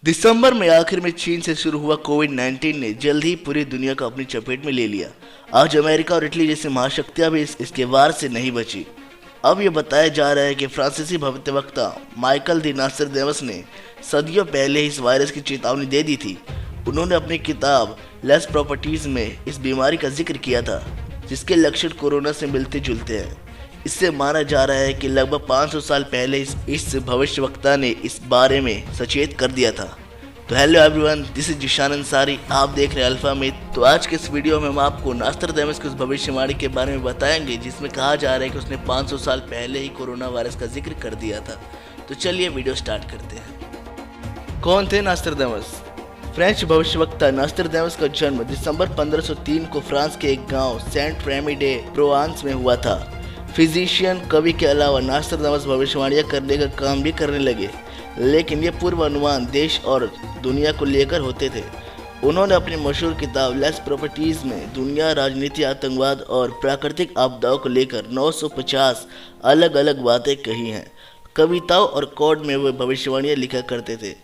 दिसंबर में आखिर में चीन से शुरू हुआ कोविड-19 ने जल्द ही पूरी दुनिया को अपनी चपेट में ले लिया। आज अमेरिका और इटली जैसी महाशक्तियां भी इसके वार से नहीं बची। अब यह बताया जा रहा है कि फ्रांसीसी भविष्यवक्ता माइकल दी नास्ट्राडामस ने सदियों पहले इस वायरस की चेतावनी दे दी थी। उन्होंने अपनी किताब लेस प्रॉपर्टीज में इस बीमारी का जिक्र किया था, जिसके लक्षण कोरोना से मिलते जुलते हैं। इससे माना जा रहा है कि लगभग 500 साल पहले इस भविष्यवक्ता ने इस बारे में सचेत कर दिया था। तो hello everyone, this is Zeeshan Ansari, आप देख रहे हैं अल्फा में। तो आज के इस वीडियो में हम आपको नास्ट्राडामस की उस भविष्यवाणी के बारे में बताएंगे जिसमें कहा जा रहा है कि उसने 500 साल पहले ही कोरोना वायरस का जिक्र कर दिया था। तो चलिए वीडियो स्टार्ट करते हैं। कौन थे नास्ट्राडामस? फ्रेंच भविष्यवक्ता नास्ट्राडामस का जन्म दिसंबर 1503 को फ्रांस के एक गांव सेंट रेमी डे प्रोवांस में हुआ था। फिजिशियन, कवि के अलावा नास्ट्राडामस भविष्यवाणियां करने का काम भी करने लगे, लेकिन ये पूर्व अनुमान देश और दुनिया को लेकर होते थे। उन्होंने अपनी मशहूर किताब लेस प्रॉपर्टीज में दुनिया, राजनीति, आतंकवाद और प्राकृतिक आपदाओं को लेकर 950 अलग अलग बातें कही हैं। कविताओं और कोड में वे भविष्यवाणियां लिखा करते थे।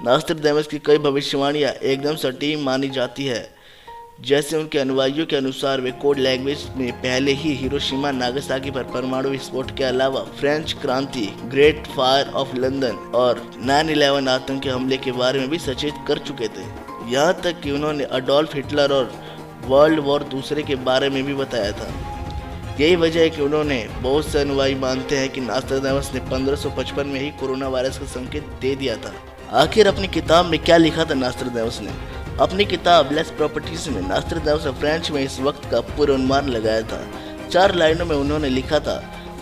नास्ट्राडामस की कई भविष्यवाणियां एकदम सटीक मानी जाती है। जैसे उनके अनुयायियों के अनुसार वे कोड लैंग्वेज में पहले ही हिरोशिमा नागासाकी पर परमाणु विस्फोट के अलावा फ्रेंच क्रांति, ग्रेट फायर ऑफ लंदन और 9/11 आतंकी हमले के बारे में भी सचेत कर चुके थे। यहाँ तक कि उन्होंने अडोल्फ हिटलर और वर्ल्ड वॉर दूसरे के बारे में भी बताया था। यही वजह है कि उन्होंने बहुत से अनुयायी मानते हैं कि नास्ट्राडामस ने 1555 में ही कोरोना वायरस का संकेत दे दिया था। आखिर अपनी किताब में क्या लिखा था नास्ट्राडामस ने? अपनी किताब लेस प्रॉपर्टीज में नास्ट्राडामस ने फ्रेंच में इस वक्त का पूर्वानुमान लगाया था। 4 लाइनों में उन्होंने लिखा था,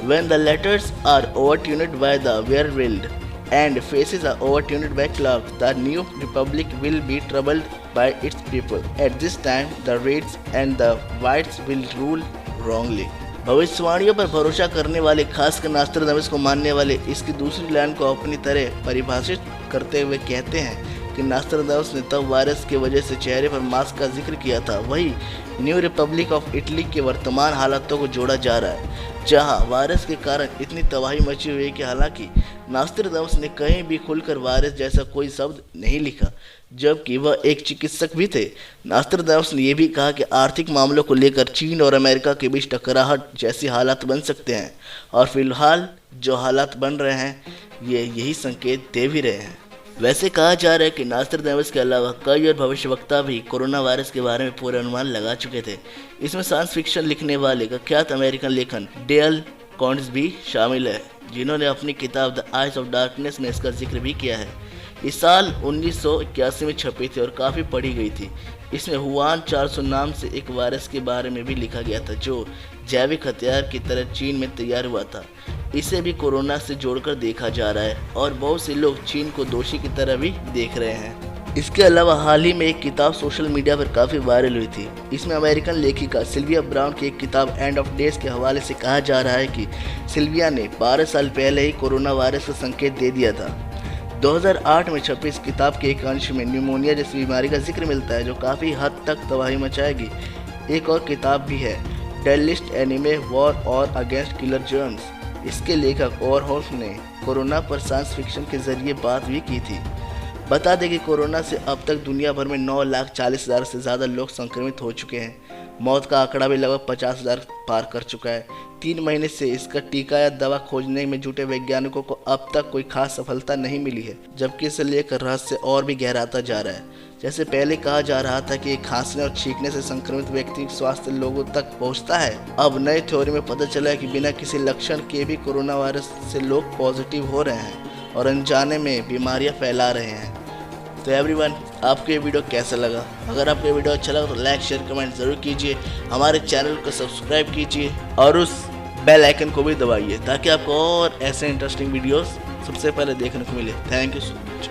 When the letters are overtuned by the werewolf and faces are overtuned by clouds, the new republic will be troubled by its people. At this time, the reds and the whites will rule wrongly. भविष्यवाणियों पर भरोसा करने वाले, खासकर नास्ट्राडामस को मानने वाले, इसकी दूसरी लाइन को अपनी तरह परिभाषित करते हुए कहते हैं कि नास्ट्राडामस ने तब वायरस की वजह से चेहरे पर मास्क का जिक्र किया था। वही न्यू रिपब्लिक ऑफ इटली के वर्तमान हालातों को जोड़ा जा रहा है, जहां वायरस के कारण इतनी तबाही मची हुई है कि हालांकि नास्ट्राडामस ने कहीं भी खुलकर वायरस जैसा कोई शब्द नहीं लिखा, जबकि वह एक चिकित्सक भी थे। नास्ट्राडामस ने यह भी कहा कि आर्थिक मामलों को लेकर चीन और अमेरिका के बीच टकराहट जैसी हालात बन सकते हैं, और फिलहाल जो हालात बन रहे हैं ये यही संकेत दे भी रहे हैं। वैसे कहा जा रहा है कि नास्ट्राडामस के अलावा कई और भविष्यवक्ता भी कोरोना वायरस के बारे में पूरे अनुमान लगा चुके थे। इसमें साइंस फिक्शन लिखने वाले प्रख्यात अमेरिकन लेखक डेल कॉन्ट्स भी शामिल है, जिन्होंने अपनी किताब द आइज ऑफ डार्कनेस में इसका जिक्र भी किया है। इस साल 1981 में छपी थी और काफ़ी पढ़ी गई थी। इसमें हुआन 400 नाम से एक वायरस के बारे में भी लिखा गया था, जो जैविक हथियार की तरह चीन में तैयार हुआ था। इसे भी कोरोना से जोड़कर देखा जा रहा है और बहुत से लोग चीन को दोषी की तरह भी देख रहे हैं। इसके अलावा हाल ही में एक किताब सोशल मीडिया पर काफ़ी वायरल हुई थी। इसमें अमेरिकन लेखिका सिल्विया ब्राउन की एक किताब एंड ऑफ डेज के हवाले से कहा जा रहा है कि सिल्विया ने 12 साल पहले ही कोरोना वायरस का संकेत दे दिया था। 2008 में छपी इस किताब के एक अंश में न्यूमोनिया जैसी बीमारी का जिक्र मिलता है, जो काफ़ी हद तक तबाही मचाएगी। एक और किताब भी है, डेलिस्ट एनिमे वॉर और अगेंस्ट किलर जर्म्स। इसके लेखक ओवरहोल्फ ने कोरोना पर साइंस फिक्शन के जरिए बात भी की थी। बता दें कि कोरोना से अब तक दुनिया भर में 9,40,000 से ज़्यादा लोग संक्रमित हो चुके हैं। मौत का आंकड़ा भी लगभग 50,000 पार कर चुका है। 3 महीने से इसका टीका या दवा खोजने में जुटे वैज्ञानिकों को अब तक कोई खास सफलता नहीं मिली है, जबकि इसे लेकर रहस्य और भी गहराता जा रहा है। जैसे पहले कहा जा रहा था कि खांसने और छींकने से संक्रमित व्यक्ति स्वास्थ्य लोगों तक पहुंचता है, अब नई थ्योरी में पता चला है कि बिना किसी लक्षण के भी कोरोना वायरस से लोग पॉजिटिव हो रहे हैं और अनजाने में बीमारियां फैला रहे हैं। तो एवरीवन, आपको ये वीडियो कैसा लगा? अगर आपको ये वीडियो अच्छा लगा तो लाइक, शेयर, कमेंट जरूर कीजिए। हमारे चैनल को सब्सक्राइब कीजिए और उस बेल आइकन को भी दबाइए ताकि आपको और ऐसे इंटरेस्टिंग वीडियोस सबसे पहले देखने को मिले। Thank you so much.